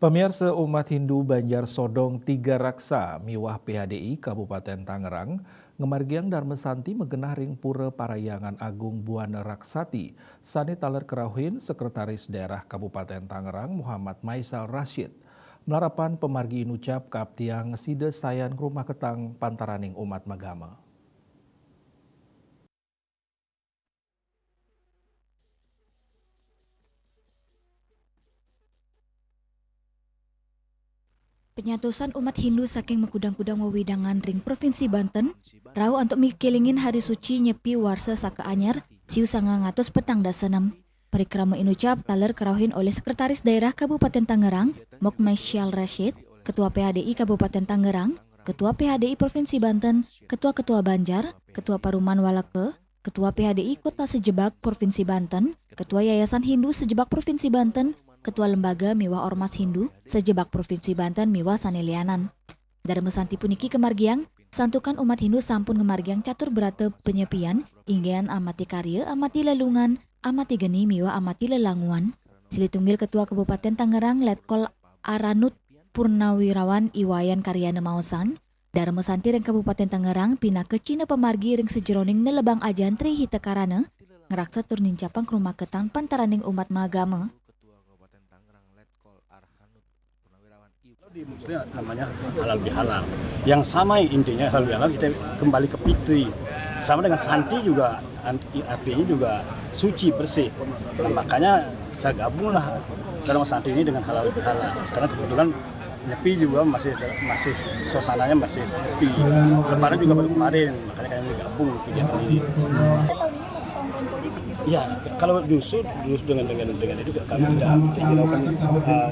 Pemirsa umat Hindu Banjar Sodong Tiga Raksa Miwah PHDI Kabupaten Tangerang Ngemargiang Darmesanti Megenah Ring Pura Parayangan Agung Buana Raksati Sani Taler Kerauhin Sekretaris Daerah Kabupaten Tangerang Muhammad Maisal Rashid Melarapan pemargi inucap kaptiang side sayan rumah ketang pantaraning umat magama. Penyatusan umat Hindu saking Mekudang-kudang wewidangan ring Provinsi Banten, rau untuk mikilingin hari suci nyepi warsa saka anyar, siu sanga ngatus petang dasenam. Parikrama inucap taler kerauhin oleh Sekretaris Daerah Kabupaten Tangerang, Mok Maisyal Rashid, Ketua PHDI Kabupaten Tangerang, Ketua PHDI Provinsi Banten, Ketua-Ketua Banjar, Ketua Paruman Walake, Ketua PHDI Kota Sejebak Provinsi Banten, Ketua Yayasan Hindu Sejebak Provinsi Banten, Ketua Lembaga Miwah Ormas Hindu Sejebak Provinsi Banten Miwah Sanelianan. Darmesanti puniki kemargiang, santukan umat Hindu sampun kemargiang catur berate penyepian, inggian amati karya, amati lelungan, amati geni miwah amati lelanguan. Silitunggil Ketua Kabupaten Tangerang Letkol Aranut Purnawirawan Iwayan Karyana Mausan, Darmesanti ring Kabupaten Tangerang pina ke Cina pemargi ring sejeroning nelebang ajan tri hitekarana, ngeraksa turnin capang ke rumah ketang pantaraning umat magama. Di Muslim namanya halal bihalal. Yang sama intinya halal bihalal kita kembali ke fitri. Sama dengan santi juga artinya juga suci bersih. Nah, makanya saya gabunglah dalam santi ini dengan halal bihalal. Karena kebetulan nyepi juga masih suasananya masih sepi. Lebaran juga baru kemarin, makanya kami gabung kegiatan ini. Ya, kalau justru dengan itu kami tidak dilakukan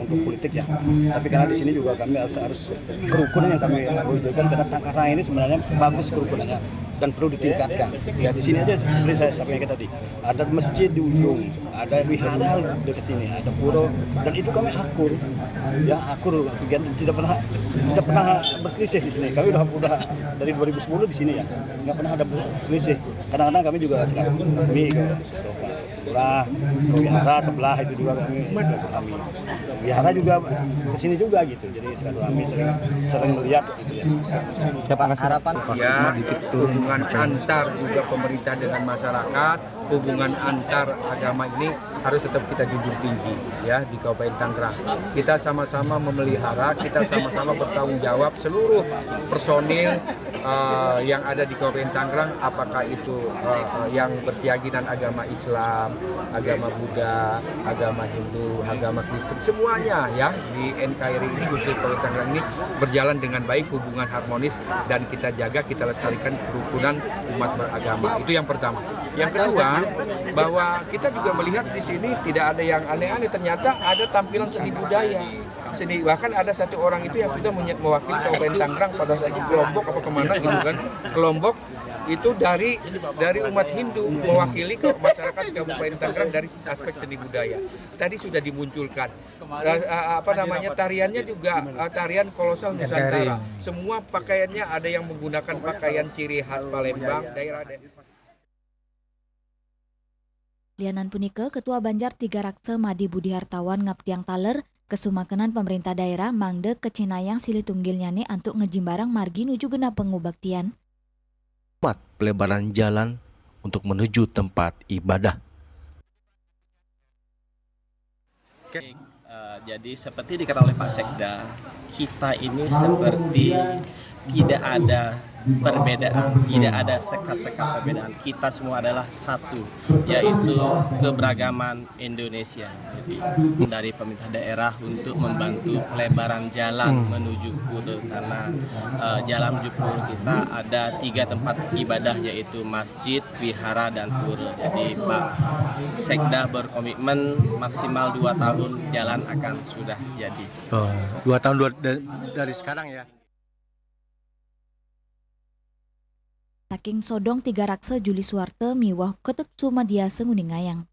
untuk politik ya. Tapi karena di sini juga kami harus kerukunan yang kami wujudkan karena Tangerang ini sebenarnya bagus kerukunannya dan perlu ditingkatkan. Ya di sini aja seperti saya sampaikan tadi, ada masjid di ujung, ada wihara dekat sini, ada pura dan itu kami akur. Ya, akur kegiatan tidak pernah berselisih di sini. Kami udah dari 2010 di sini ya. Nggak pernah ada berselisih. Kadang-kadang kami juga silaturahmi ke Pura, ke wihara sebelah itu juga kami silaturahmi. Wihara juga ke sini juga gitu. Jadi silaturahmi sering melihat gitu ya. Harapan ya, hubungan antar juga pemerintah dengan masyarakat, hubungan antar agama ini harus tetap kita junjung tinggi ya di Kabupaten Tangerang. Kita sama-sama memelihara, kita sama-sama bertanggung jawab seluruh personil yang ada di Kabupaten Tangerang, apakah itu yang berkeyakinan agama Islam, agama Buddha, agama Hindu, agama Kristen, semuanya ya di NKRI ini khusus Kabupaten Tangerang ini berjalan dengan baik, hubungan harmonis dan kita jaga, kita lestarikan kerukunan umat beragama. Itu yang pertama. Yang kedua, bahwa kita juga melihat di sini tidak ada yang aneh-aneh, ternyata ada tampilan seni budaya. Seni, bahkan ada satu orang itu yang sudah mewakili Kabupaten Tangerang pada saat itu Lombok apa kemana gitu kan, ke Lombok itu dari umat Hindu mewakili ke masyarakat Kabupaten Tangerang dari aspek seni budaya. Tadi sudah dimunculkan tariannya juga tarian kolosal Nusantara. Semua pakaiannya ada yang menggunakan pakaian ciri khas Palembang, daerah. Lianan punika Ketua Banjar Tiga Raksa Madi Budi Hartawan ngaptiang taler kesumakenan pemerintah daerah mangde kecinayang silitunggilnya nih untuk ngejimbarang margi nuju genap pengubaktian. Pelebaran jalan untuk menuju tempat ibadah. Jadi seperti dikatakan oleh Pak Sekda, kita ini seperti tidak ada perbedaan, tidak ada sekat-sekat perbedaan. Kita semua adalah satu, yaitu keberagaman Indonesia. Jadi dari pemerintah daerah untuk membantu pelebaran jalan menuju pura, karena jalan menuju pura kita ada 3 tempat ibadah, yaitu masjid, wihara, dan pura. Jadi Pak Sekda berkomitmen maksimal 2 tahun jalan akan sudah jadi. 2 tahun dari sekarang ya. Saking Sodong Tiga Raksa Juli Suwarte miwah Ketut Sumadiasa Nguningayang.